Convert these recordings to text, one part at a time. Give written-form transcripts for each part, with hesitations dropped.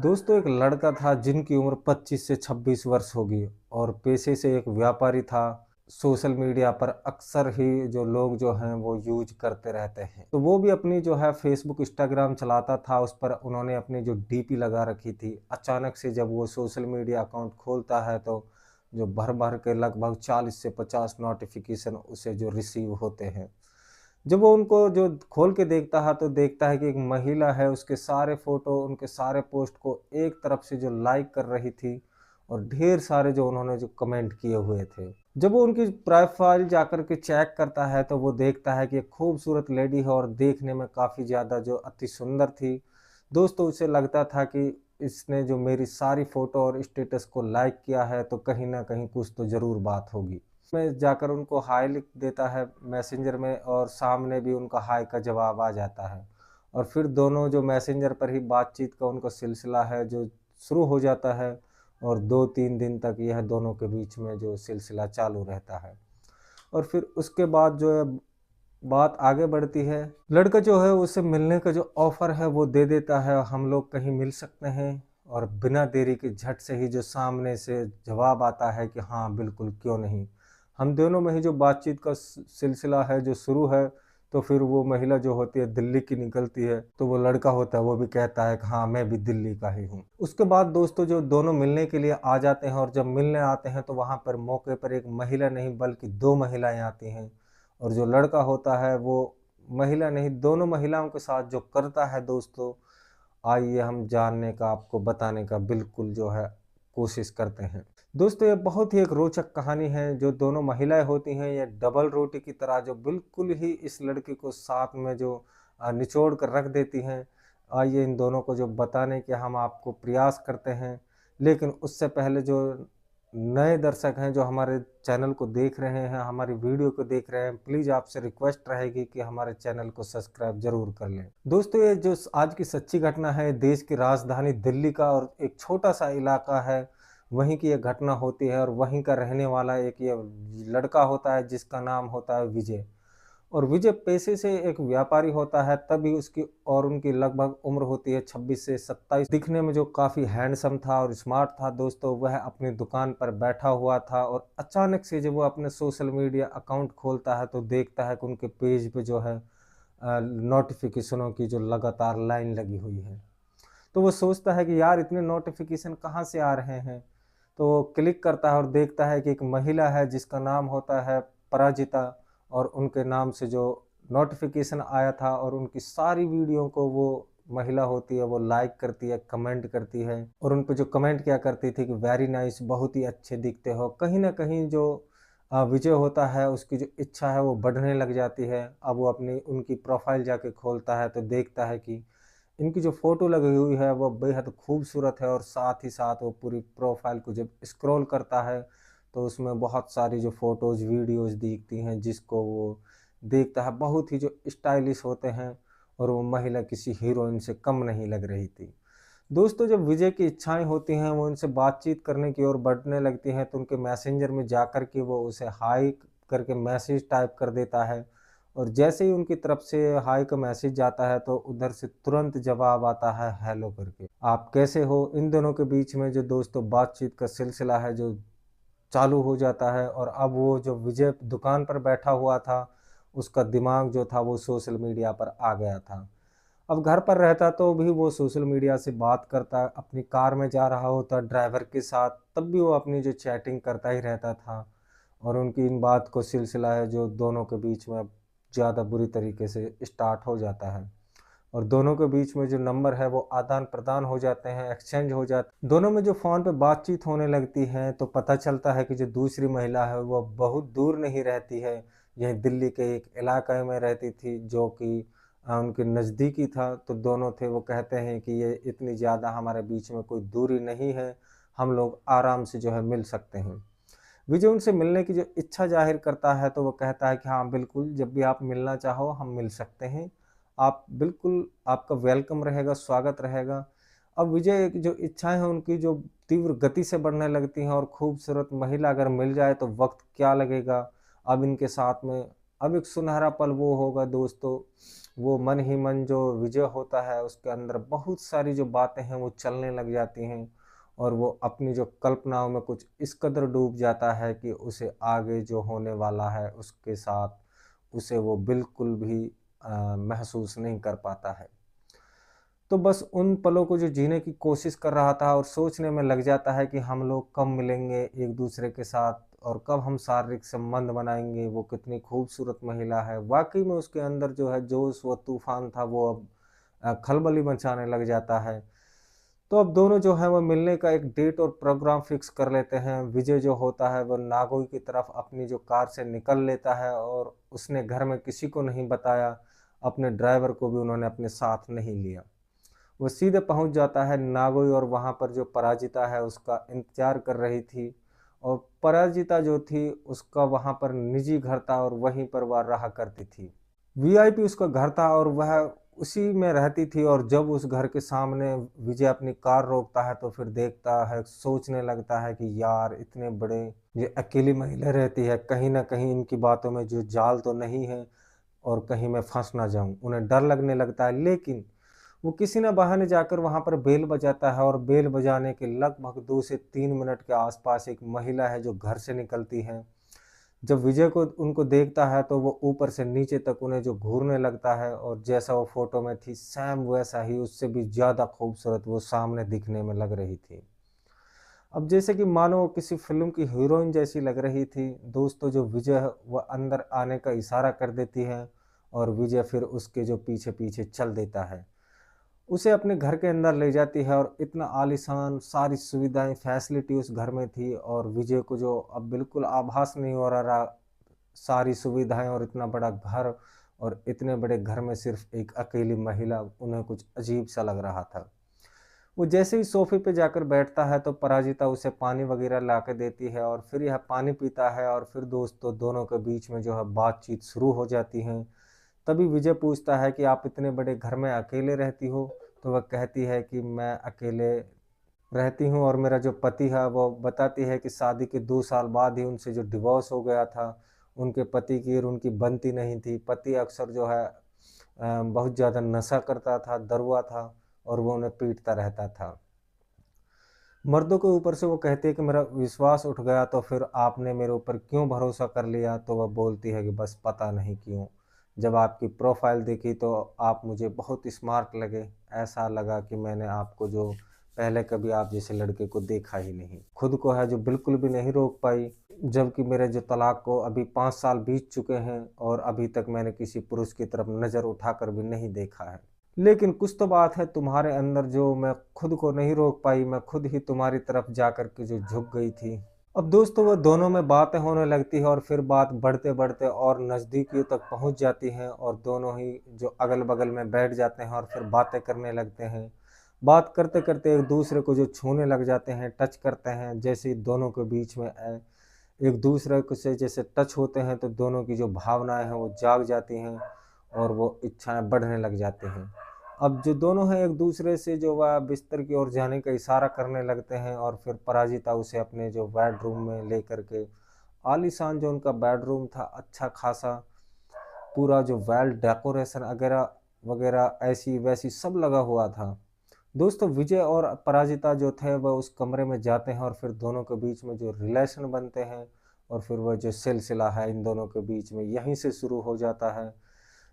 दोस्तों एक लड़का था जिनकी उम्र 25 से 26 वर्ष होगी और पेशे से एक व्यापारी था। सोशल मीडिया पर अक्सर ही जो लोग जो हैं वो यूज करते रहते हैं। तो वो भी अपनी जो है फेसबुक इंस्टाग्राम चलाता था, उस पर उन्होंने अपनी जो डीपी लगा रखी थी। अचानक से जब वो सोशल मीडिया अकाउंट खोलता है तो जो भर भर के लगभग 40 से 50 नोटिफिकेशन उसे जो रिसीव होते हैं। जब वो उनको जो खोल के देखता है तो देखता है कि एक महिला है, उसके सारे फ़ोटो, उनके सारे पोस्ट को एक तरफ से जो लाइक कर रही थी और ढेर सारे जो उन्होंने जो कमेंट किए हुए थे। जब वो उनकी प्रोफ़ाइल जाकर के चेक करता है तो वो देखता है कि एक खूबसूरत लेडी है और देखने में काफ़ी ज़्यादा जो अति सुंदर थी। दोस्तों उसे लगता था कि इसने जो मेरी सारी फ़ोटो और स्टेटस को लाइक किया है तो कहीं न कहीं कुछ तो ज़रूर बात होगी। में जाकर उनको हाय लिख देता है मैसेंजर में और सामने भी उनका हाय का जवाब आ जाता है। और फिर दोनों जो मैसेंजर पर ही बातचीत का उनका सिलसिला है जो शुरू हो जाता है और 2-3 दिन तक यह दोनों के बीच में जो सिलसिला चालू रहता है। और फिर उसके बाद जो है बात आगे बढ़ती है। लड़का जो है उसे मिलने का जो ऑफ़र है वो दे देता है, हम लोग कहीं मिल सकते हैं। और बिना देरी के झट से ही जो सामने से जवाब आता है कि हाँ, बिल्कुल क्यों नहीं। हम दोनों में ही जो बातचीत का सिलसिला है जो शुरू है, तो फिर वो महिला जो होती है दिल्ली की निकलती है, तो वो लड़का होता है वो भी कहता है कि हाँ, मैं भी दिल्ली का ही हूँ। उसके बाद दोस्तों जो दोनों मिलने के लिए आ जाते हैं और जब मिलने आते हैं तो वहाँ पर मौके पर एक महिला नहीं बल्कि 2 महिलाएँ आती हैं। और जो लड़का होता है वो महिला नहीं, दोनों महिलाओं के साथ जो करता है दोस्तों, आइए हम जानने का, आपको बताने का बिल्कुल जो है कोशिश करते हैं। दोस्तों ये बहुत ही एक रोचक कहानी है। जो दोनों महिलाएँ होती हैं ये डबल रोटी की तरह जो बिल्कुल ही इस लड़के को साथ में जो निचोड़ कर रख देती हैं। आइए इन दोनों को जो बताने के हम आपको प्रयास करते हैं। लेकिन उससे पहले जो नए दर्शक हैं जो हमारे चैनल को देख रहे हैं, हमारी वीडियो को देख रहे हैं, प्लीज़ आपसे रिक्वेस्ट रहेगी कि हमारे चैनल को सब्सक्राइब ज़रूर कर लें। दोस्तों ये जो आज की सच्ची घटना है, देश की राजधानी दिल्ली का और एक छोटा-सा इलाका है, वहीं की ये घटना होती है और वहीं का रहने वाला एक ये लड़का होता है जिसका नाम होता है विजय। और विजय पेशे से एक व्यापारी होता है, तभी उसकी और उनकी लगभग उम्र होती है 26 से 27। दिखने में जो काफ़ी हैंडसम था और स्मार्ट था दोस्तों, वह अपनी दुकान पर बैठा हुआ था और अचानक से जब वो अपने सोशल मीडिया अकाउंट खोलता है तो देखता है कि उनके पेज पे जो है नोटिफिकेशनों की जो लगातार लाइन लगी हुई है। तो वो सोचता है कि यार इतने नोटिफिकेशन कहाँ से आ रहे हैं? तो वो क्लिक करता है और देखता है कि एक महिला है जिसका नाम होता है पराजिता और उनके नाम से जो नोटिफिकेशन आया था और उनकी सारी वीडियो को वो महिला होती है वो लाइक करती है, कमेंट करती है और उन पे जो कमेंट किया करती थी कि वेरी नाइस, बहुत ही अच्छे दिखते हो। कहीं न कहीं जो विजय होता है उसकी जो इच्छा है वो बढ़ने लग जाती है। अब वो अपनी उनकी प्रोफ़ाइल जाके खोलता है तो देखता है कि इनकी जो फ़ोटो लगी हुई है वो बेहद खूबसूरत है और साथ ही साथ वो पूरी प्रोफ़ाइल को जब स्क्रॉल करता है, तो उसमें बहुत सारी जो फ़ोटोज़, वीडियोज़ दिखती हैं जिसको वो देखता है, बहुत ही जो स्टाइलिश होते हैं और वो महिला किसी हीरोइन से कम नहीं लग रही थी। दोस्तों जब विजय की इच्छाएँ होती हैं, वो उनसे बातचीत करने की ओर बढ़ने लगती हैं, तो उनके मैसेंजर में जाकर के वो उसे हाय करके मैसेज टाइप कर देता है और जैसे ही उनकी तरफ से हाय का मैसेज जाता है, तो उधर से तुरंत जवाब आता है हेलो करके। आप कैसे हो? इन दोनों के बीच में जो दोस्तों बातचीत का सिलसिला है जो चालू हो जाता है और अब वो जो विजय दुकान पर बैठा हुआ था, उसका दिमाग जो था वो सोशल मीडिया पर आ गया था। अब घर पर रहता तो भी वो सोशल मीडिया से बात करता, अपनी कार में जा रहा होता ड्राइवर के साथ, तब भी वो अपनी जो चैटिंग करता ही रहता था और उनकी इन बात को सिलसिला है जो दोनों के बीच में अब ज़्यादा बुरी तरीके से स्टार्ट हो जाता है और दोनों के बीच में जो नंबर है वो आदान-प्रदान हो जाते हैं, एक्सचेंज हो जाते, दोनों में जो फ़ोन पे बातचीत होने लगती है तो पता चलता है कि जो दूसरी महिला है वो बहुत दूर नहीं रहती है, यहीं दिल्ली के एक इलाके में रहती थी जो कि उनके नज़दीकी था। तो दोनों थे, वो कहते हैं कि ये इतनी ज़्यादा हमारे बीच में कोई दूरी नहीं है, हम लोग आराम से जो है मिल सकते हैं। विजय उनसे मिलने की जो इच्छा ज़ाहिर करता है तो वो कहता है कि हाँ, बिल्कुल जब भी आप मिलना चाहो हम मिल सकते हैं। आप बिल्कुल, आपका वेलकम रहेगा, स्वागत रहेगा। अब विजय की जो इच्छाएँ हैं उनकी जो तीव्र गति से बढ़ने लगती हैं और खूबसूरत महिला अगर मिल जाए तो वक़्त क्या लगेगा। अब इनके साथ में अब एक सुनहरा पल वो होगा दोस्तों वो मन ही मन जो विजय होता है उसके अंदर बहुत सारी जो बातें हैं वो चलने लग जाती हैं, और वो अपनी जो कल्पनाओं में कुछ इस कदर डूब जाता है कि उसे आगे जो होने वाला है उसके साथ उसे वो बिल्कुल भी महसूस नहीं कर पाता है। तो बस उन पलों को जो जीने की कोशिश कर रहा था और सोचने में लग जाता है कि हम लोग कब मिलेंगे एक दूसरे के साथ और कब हम शारीरिक संबंध बनाएंगे, वो कितनी खूबसूरत महिला है। वाकई में उसके अंदर जो है जोश व तूफान था वो अब खलबली मचाने लग जाता है। तो अब दोनों जो है वो मिलने का एक डेट और प्रोग्राम फिक्स कर लेते हैं। विजय जो होता है वो नागोई की तरफ अपनी जो कार से निकल लेता है और उसने घर में किसी को नहीं बताया, अपने ड्राइवर को भी उन्होंने अपने साथ नहीं लिया। वो सीधे पहुंच जाता है नागोई और वहां पर जो पराजिता है उसका इंतजार कर रही थी, और पराजिता जो थी उसका वहां पर निजी घर था और वहीं पर वह रहा करती थी। वीआईपी उसका घर था और वह उसी में रहती थी, और जब उस घर के सामने विजय अपनी कार रोकता है तो फिर देखता है, सोचने लगता है कि यार इतने बड़े ये अकेली महिला रहती है, कहीं ना कहीं इनकी बातों में जो जाल तो नहीं है और कहीं मैं फंस ना जाऊं। उन्हें डर लगने लगता है, लेकिन वो किसी न बहाने जाकर वहां पर बेल बजाता है, और बेल बजाने के लगभग 2 से 3 मिनट के आसपास एक महिला है जो घर से निकलती है। जब विजय को उनको देखता है तो वो ऊपर से नीचे तक उन्हें जो घूरने लगता है, और जैसा वो फोटो में थी सेम वैसा ही उससे भी ज्यादा खूबसूरत वो सामने दिखने में लग रही थी। अब जैसे कि मानो वो किसी फिल्म की हीरोइन जैसी लग रही थी। दोस्तों जो विजय है वह अंदर आने का इशारा कर देती है, और विजय फिर उसके जो पीछे पीछे चल देता है, उसे अपने घर के अंदर ले जाती है। और इतना आलीशान सारी सुविधाएं फैसिलिटी उस घर में थी, और विजय को जो अब बिल्कुल आभास नहीं हो रहा, सारी सुविधाएं और इतना बड़ा घर, और इतने बड़े घर में सिर्फ एक अकेली महिला, उन्हें कुछ अजीब सा लग रहा था। वो जैसे ही सोफे पे जाकर बैठता है तो पराजिता उसे पानी वगैरह ला के देती है, और फिर यह पानी पीता है, और फिर दोस्तों दोनों के बीच में जो है बातचीत शुरू हो जाती है। तभी विजय पूछता है कि आप इतने बड़े घर में अकेले रहती हो? तो वह कहती है कि मैं अकेले रहती हूँ, और मेरा जो पति है वो बताती है कि शादी के 2 साल बाद ही उनसे जो डिवोर्स हो गया था। उनके पति की और उनकी बनती नहीं थी। पति अक्सर जो है बहुत ज़्यादा नशा करता था, दरुआ था, और वो उन्हें पीटता रहता था। मर्दों के ऊपर से वो कहती है कि मेरा विश्वास उठ गया, तो फिर आपने मेरे ऊपर क्यों भरोसा कर लिया? तो वह बोलती है कि बस पता नहीं क्यों, जब आपकी प्रोफाइल देखी तो आप मुझे बहुत स्मार्ट लगे। ऐसा लगा कि मैंने आपको जो पहले कभी आप जैसे लड़के को देखा ही नहीं। खुद को है जो बिल्कुल भी नहीं रोक पाई, जबकि मेरे जो तलाक को अभी 5 साल बीत चुके हैं और अभी तक मैंने किसी पुरुष की तरफ नज़र उठाकर भी नहीं देखा है। लेकिन कुछ तो बात है तुम्हारे अंदर जो मैं खुद को नहीं रोक पाई, मैं खुद ही तुम्हारी तरफ जाकर के जो झुक गई थी। अब दोस्तों वो दोनों में बातें होने लगती है, और फिर बात बढ़ते बढ़ते और नज़दीकियों तक पहुंच जाती है, और दोनों ही जो अगल बगल में बैठ जाते हैं और फिर बातें करने लगते हैं। बात करते करते एक दूसरे को जो छूने लग जाते हैं, टच करते हैं। जैसे ही दोनों के बीच में एक दूसरे को से जैसे टच होते हैं तो दोनों की जो भावनाएं हैं वो जाग जाती हैं, और वो इच्छाएं बढ़ने लग जाती हैं। अब जो दोनों हैं एक दूसरे से जो वह बिस्तर की ओर जाने का इशारा करने लगते हैं, और फिर पराजिता उसे अपने जो बेडरूम में ले करके, आलीशान जो उनका बेडरूम था, अच्छा खासा पूरा जो वेल डेकोरेशन वगैरह वगैरह ऐसी वैसी सब लगा हुआ था। दोस्तों विजय और पराजिता जो थे वह उस कमरे में जाते हैं, और फिर दोनों के बीच में जो रिलेशन बनते हैं, और फिर वह जो सिलसिला है इन दोनों के बीच में यहीं से शुरू हो जाता है।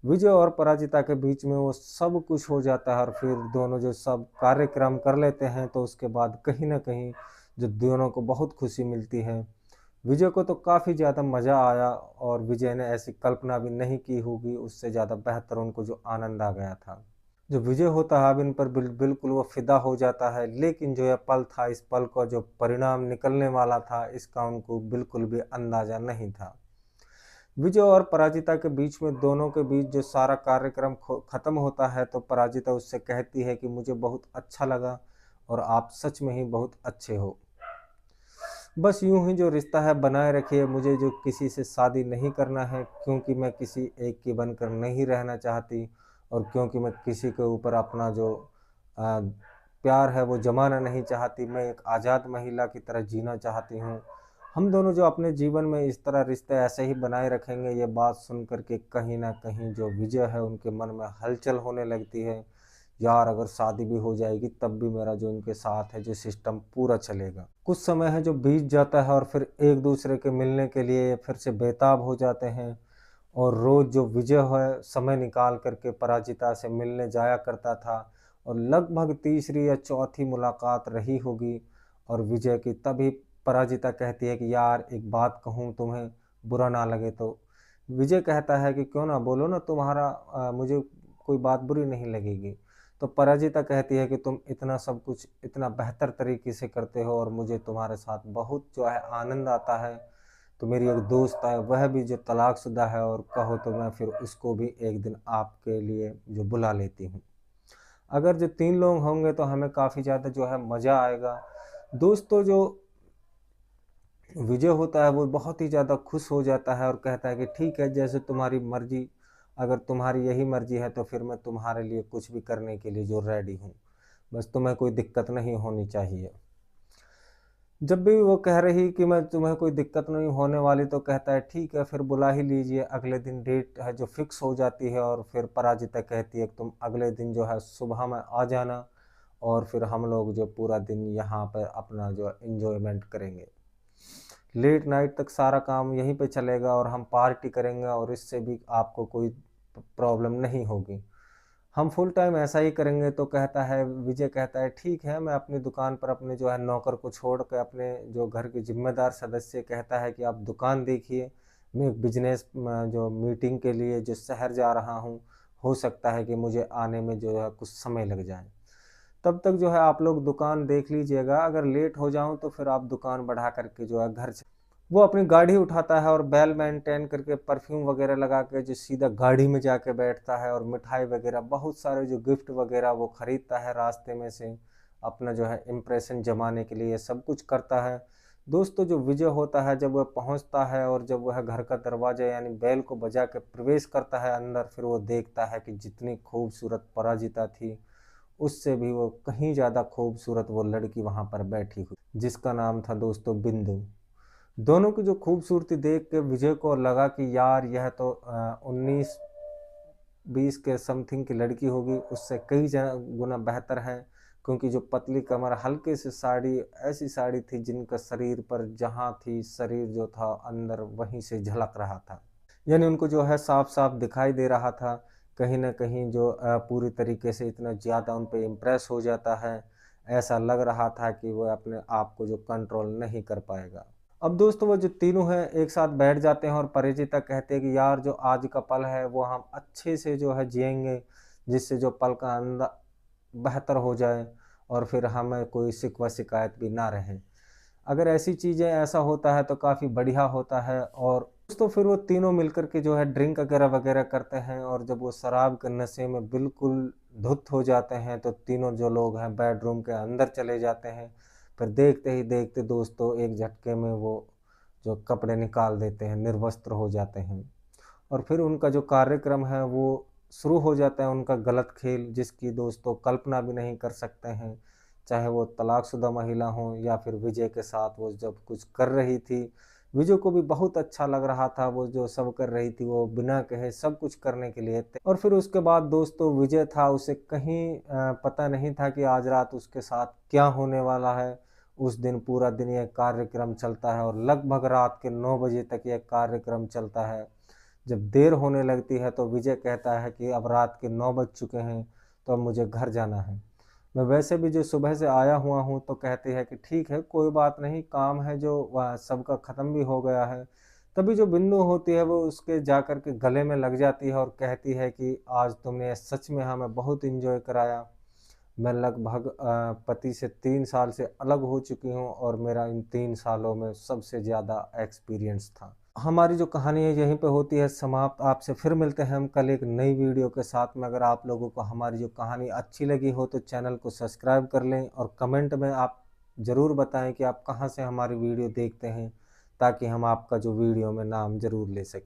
विजय और पराजिता के बीच में वो सब कुछ हो जाता है, और फिर दोनों जो सब कार्यक्रम कर लेते हैं, तो उसके बाद कहीं ना कहीं जो दोनों को बहुत खुशी मिलती है। विजय को तो काफ़ी ज़्यादा मज़ा आया, और विजय ने ऐसी कल्पना भी नहीं की होगी, उससे ज़्यादा बेहतर उनको जो आनंद आ गया था। जो विजय होता है अब इन पर बिल्कुल वो फिदा हो जाता है, लेकिन जो यह पल था, इस पल का जो परिणाम निकलने वाला था इसका उनको बिल्कुल भी अंदाजा नहीं था। विजय और पराजिता के बीच में दोनों के बीच जो सारा कार्यक्रम खत्म होता है, तो पराजिता उससे कहती है कि मुझे बहुत अच्छा लगा, और आप सच में ही बहुत अच्छे हो। बस यूं ही जो रिश्ता है बनाए रखिए, मुझे जो किसी से शादी नहीं करना है, क्योंकि मैं किसी एक की बनकर नहीं रहना चाहती, और क्योंकि मैं किसी के ऊपर अपना जो आ, प्यार है वो जमाना नहीं चाहती। मैं एक आज़ाद महिला की तरह जीना चाहती हूँ। हम दोनों जो अपने जीवन में इस तरह रिश्ते ऐसे ही बनाए रखेंगे, ये बात सुन कर के कहीं न कहीं जो विजय है उनके मन में हलचल होने लगती है। यार अगर शादी भी हो जाएगी तब भी मेरा जो इनके साथ है जो सिस्टम पूरा चलेगा। कुछ समय है जो बीत जाता है और फिर एक दूसरे के मिलने के लिए फिर से बेताब हो जाते हैं। और रोज़ जो विजय है समय निकाल कर के पराजिता से मिलने जाया करता था और लगभग तीसरी या चौथी मुलाकात रही होगी और विजय की तभी पराजिता कहती है कि यार एक बात कहूँ तुम्हें, बुरा ना लगे तो। विजय कहता है कि क्यों ना बोलो ना, तुम्हारा मुझे कोई बात बुरी नहीं लगेगी। तो पराजिता कहती है कि तुम इतना सब कुछ इतना बेहतर तरीके से करते हो और मुझे तुम्हारे साथ बहुत जो है आनंद आता है। तो मेरी एक दोस्त है वह भी जो तलाकशुदा है और कहो तो मैं फिर उसको भी एक दिन आपके लिए जो बुला लेती हूँ। अगर जो 3 लोग होंगे तो हमें काफ़ी ज़्यादा जो है मज़ा आएगा। दोस्तों जो विजय होता है वो बहुत ही ज़्यादा खुश हो जाता है और कहता है कि ठीक है जैसे तुम्हारी मर्ज़ी, अगर तुम्हारी यही मर्ज़ी है तो फिर मैं तुम्हारे लिए कुछ भी करने के लिए जो रेडी हूँ। बस तुम्हें कोई दिक्कत नहीं होनी चाहिए। जब भी वो कह रही कि मैं तुम्हें कोई दिक्कत नहीं होने वाली तो कहता है ठीक है फिर बुला ही लीजिए। अगले दिन डेट है जो फिक्स हो जाती है और फिर पराजिता कहती है कि तुम अगले दिन जो है सुबह में आ जाना और फिर हम लोग जो पूरा दिन यहाँ पर अपना जो एंजॉयमेंट करेंगे। लेट नाइट तक सारा काम यहीं पे चलेगा और हम पार्टी करेंगे और इससे भी आपको कोई प्रॉब्लम नहीं होगी। हम फुल टाइम ऐसा ही करेंगे। तो कहता है विजय कहता है ठीक है, मैं अपनी दुकान पर अपने जो है नौकर को छोड़ के अपने जो घर के ज़िम्मेदार सदस्य कहता है कि आप दुकान देखिए, मैं एक बिज़नेस जो मीटिंग के लिए जो शहर जा रहा हूँ, हो सकता है कि मुझे आने में जो है कुछ समय लग जाए। तब तक जो है आप लोग दुकान देख लीजिएगा, अगर लेट हो जाऊँ तो फिर आप दुकान बढ़ा कर के जो है घर से वो अपनी गाड़ी उठाता है और वेल मेंटेन करके परफ्यूम वगैरह लगा के जो सीधा गाड़ी में जाके बैठता है और मिठाई वगैरह बहुत सारे जो गिफ्ट वगैरह वो खरीदता है रास्ते में से, अपना जो है इम्प्रेशन जमाने के लिए सब कुछ करता है। दोस्तों जो विजय होता है जब वह पहुंचता है और जब वह घर का दरवाजा यानी बैल को बजा के प्रवेश करता है अंदर, फिर वो देखता है कि जितनी खूबसूरत पराजिता थी उससे भी वो कहीं ज़्यादा खूबसूरत वो लड़की वहाँ पर बैठी हुई जिसका नाम था दोस्तों बिंदु। दोनों की जो खूबसूरती देख के विजय को लगा कि यार यह तो 19-20 के समथिंग की लड़की होगी, उससे कई गुना बेहतर है। क्योंकि जो पतली कमर हल्के से साड़ी ऐसी साड़ी थी जिनका शरीर पर जहाँ थी शरीर जो था अंदर वहीं से झलक रहा था, यानी उनको जो है साफ साफ दिखाई दे रहा था। कहीं ना कहीं जो पूरी तरीके से इतना ज़्यादा उन पे इम्प्रेस हो जाता है, ऐसा लग रहा था कि वो अपने आप को जो कंट्रोल नहीं कर पाएगा। अब दोस्तों वो जो तीनों हैं एक साथ बैठ जाते हैं और परिचिता कहते हैं कि यार जो आज का पल है वो हम अच्छे से जो है जिएंगे, जिससे जो पल का अंदर बेहतर हो जाए और फिर हमें कोई शिकवा शिकायत भी ना रहे। अगर ऐसी चीज़ें ऐसा होता है तो काफ़ी बढ़िया होता है। और दोस्तों फिर वो तीनों मिलकर के जो है ड्रिंक वगैरह वगैरह करते हैं और जब वो शराब के नशे में बिल्कुल धुत हो जाते हैं तो तीनों जो लोग हैं बेडरूम के अंदर चले जाते हैं। फिर देखते ही देखते दोस्तों एक झटके में वो जो कपड़े निकाल देते हैं, निर्वस्त्र हो जाते हैं और फिर उनका जो कार्यक्रम है वो शुरू हो जाता है, उनका गलत खेल जिसकी दोस्तों कल्पना भी नहीं कर सकते हैं। चाहे वो तलाकशुदा महिला हो या फिर विजय के साथ वो जब कुछ कर रही थी, विजय को भी बहुत अच्छा लग रहा था, वो जो सब कर रही थी वो बिना कहे सब कुछ करने के लिए थे। और फिर उसके बाद दोस्तों विजय था, उसे कहीं पता नहीं था कि आज रात उसके साथ क्या होने वाला है। उस दिन पूरा दिन यह कार्यक्रम चलता है और लगभग रात के 9 बजे तक यह कार्यक्रम चलता है। जब देर होने लगती है तो विजय कहता है कि अब रात के 9 बज चुके हैं तो अब मुझे घर जाना है। मैं वैसे भी जो सुबह से आया हुआ हूँ। तो कहती है कि ठीक है कोई बात नहीं, काम है जो वह सबका ख़त्म भी हो गया है। तभी जो बिंदु होती है वो उसके जाकर के गले में लग जाती है और कहती है कि आज तुमने सच में हमें बहुत इंजॉय कराया। मैं लगभग पति से 3 साल से अलग हो चुकी हूँ और मेरा इन 3 सालों में सबसे ज़्यादा एक्सपीरियंस था। हमारी जो कहानी है यहीं पे होती है समाप्त। आपसे फिर मिलते हैं हम कल एक नई वीडियो के साथ में। अगर आप लोगों को हमारी जो कहानी अच्छी लगी हो तो चैनल को सब्सक्राइब कर लें और कमेंट में आप ज़रूर बताएं कि आप कहाँ से हमारी वीडियो देखते हैं, ताकि हम आपका जो वीडियो में नाम ज़रूर ले सकें।